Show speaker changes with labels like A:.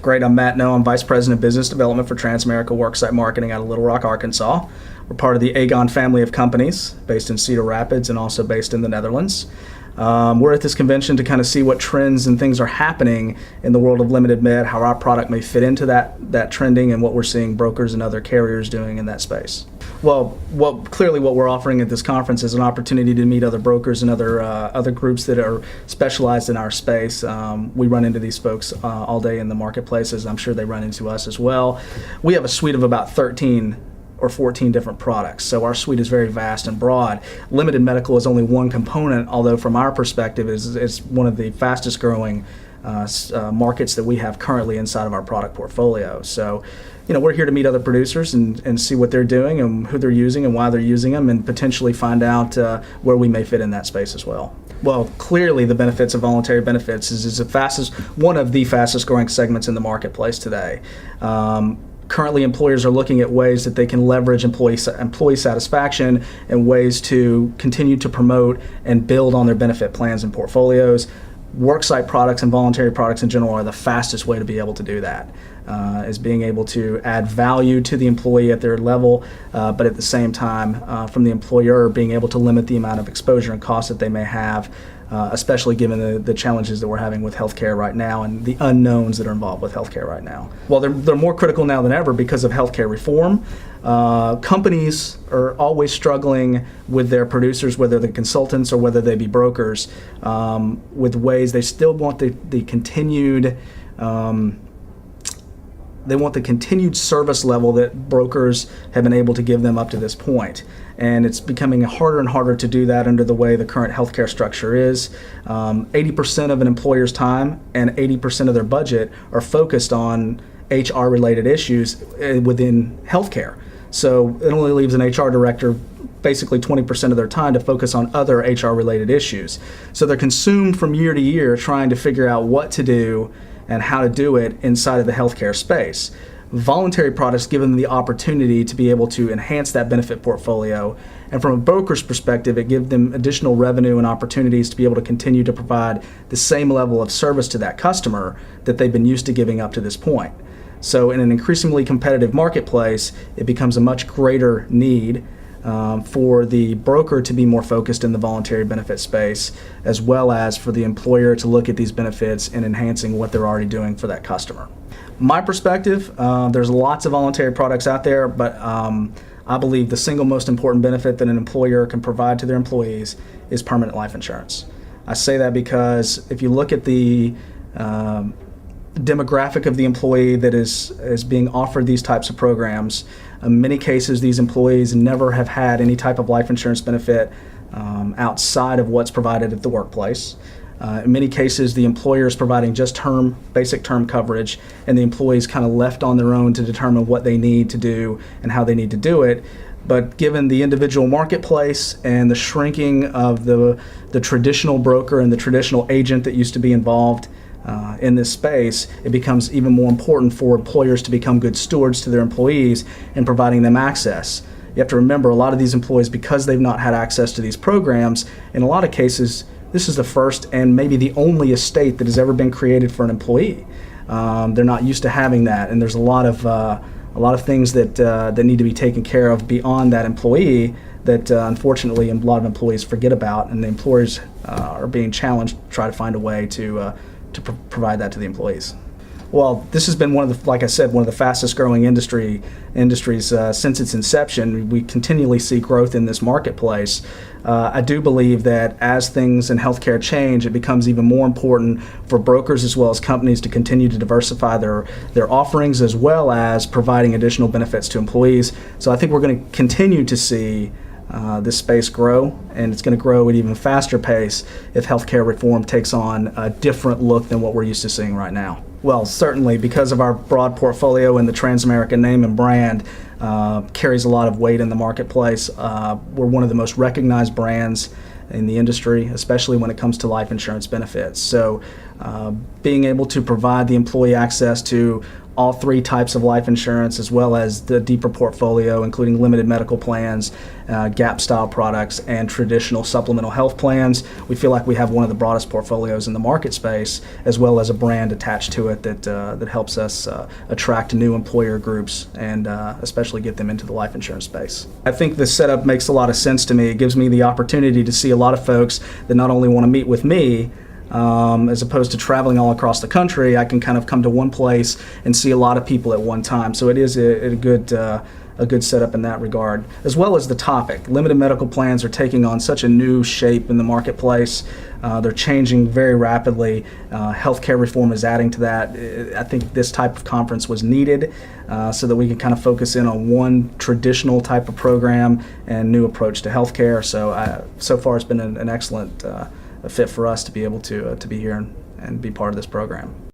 A: Great. I'm Matt Noe. I'm Vice President of Business Development for Transamerica Worksite Marketing out of Little Rock, Arkansas. We're part of the Aegon family of companies based in Cedar Rapids and also based in the Netherlands. We're at this convention to kind of see what trends and things are happening in the world of limited med, how our product may fit into that trending, and what we're seeing brokers and other carriers doing in that space. Well, clearly what we're offering at this conference is an opportunity to meet other brokers and other groups that are specialized in our space. We run into these folks all day in the marketplaces. I'm sure they run into us as well. We have a suite of about 13 or 14 different products. So our suite is very vast and broad. Limited medical is only one component, although from our perspective it's one of the fastest growing markets that we have currently inside of our product portfolio. So, we're here to meet other producers and see what they're doing and who they're using and why they're using them, and potentially find out where we may fit in that space as well. Well, clearly the benefits of voluntary benefits is one of the fastest growing segments in the marketplace today. Currently, employers are looking at ways that they can leverage employee satisfaction and ways to continue to promote and build on their benefit plans and portfolios. Worksite products and voluntary products in general are the fastest way to be able to do that, is being able to add value to the employee at their level, but at the same time, from the employer, being able to limit the amount of exposure and cost that they may have, especially given the challenges that we're having with healthcare right now and the unknowns that are involved with healthcare right now. Well, they're more critical now than ever because of healthcare reform. Companies are always struggling with their producers, whether they're consultants or whether they be brokers, with ways they still want the continued service level that brokers have been able to give them up to this point. And it's becoming harder and harder to do that under the way the current healthcare structure is. 80% of an employer's time and 80% of their budget are focused on HR-related issues within healthcare. So it only leaves an HR director basically 20% of their time to focus on other HR-related issues. So they're consumed from year to year trying to figure out what to do and how to do it inside of the healthcare space. Voluntary products give them the opportunity to be able to enhance that benefit portfolio, and from a broker's perspective, it gives them additional revenue and opportunities to be able to continue to provide the same level of service to that customer that they've been used to giving up to this point. So in an increasingly competitive marketplace, it becomes a much greater need for the broker to be more focused in the voluntary benefit space, as well as for the employer to look at these benefits and enhancing what they're already doing for that customer. My perspective, there's lots of voluntary products out there, but I believe the single most important benefit that an employer can provide to their employees is permanent life insurance. I say that because if you look at the demographic of the employee that is being offered these types of programs, in many cases these employees never have had any type of life insurance benefit outside of what's provided at the workplace. In many cases, the employer is providing just basic term coverage, and the employee is kind of left on their own to determine what they need to do and how they need to do it. But given the individual marketplace and the shrinking of the traditional broker and the traditional agent that used to be involved in this space, it becomes even more important for employers to become good stewards to their employees and providing them access. You have to remember, a lot of these employees, because they've not had access to these programs, in a lot of cases, this is the first and maybe the only estate that has ever been created for an employee. They're not used to having that, and there's a lot of things that need to be taken care of beyond that employee that unfortunately a lot of employees forget about, and the employers are being challenged to try to find a way to provide that to the employees. Well, this has been one of the fastest growing industries since its inception. We continually see growth in this marketplace. I do believe that as things in healthcare change, it becomes even more important for brokers as well as companies to continue to diversify their offerings, as well as providing additional benefits to employees. So I think we're going to continue to see this space grow, and it's going to grow at an even faster pace if healthcare reform takes on a different look than what we're used to seeing right now. Well, certainly, because of our broad portfolio and the Transamerica name and brand carries a lot of weight in the marketplace. We're one of the most recognized brands in the industry, especially when it comes to life insurance benefits. So being able to provide the employee access to all three types of life insurance, as well as the deeper portfolio, including limited medical plans, gap-style products, and traditional supplemental health plans. We feel like we have one of the broadest portfolios in the market space, as well as a brand attached to it that helps us attract new employer groups and especially get them into the life insurance space. I think this setup makes a lot of sense to me. It gives me the opportunity to see a lot of folks that not only want to meet with me, as opposed to traveling all across the country. I can kind of come to one place and see a lot of people at one time. So it is a good setup in that regard, as well as the topic. Limited medical plans are taking on such a new shape in the marketplace. They're changing very rapidly. Healthcare reform is adding to that. I think this type of conference was needed so that we can kind of focus in on one traditional type of program and new approach to healthcare. So far it's been an excellent a fit for us to be able to be here and be part of this program.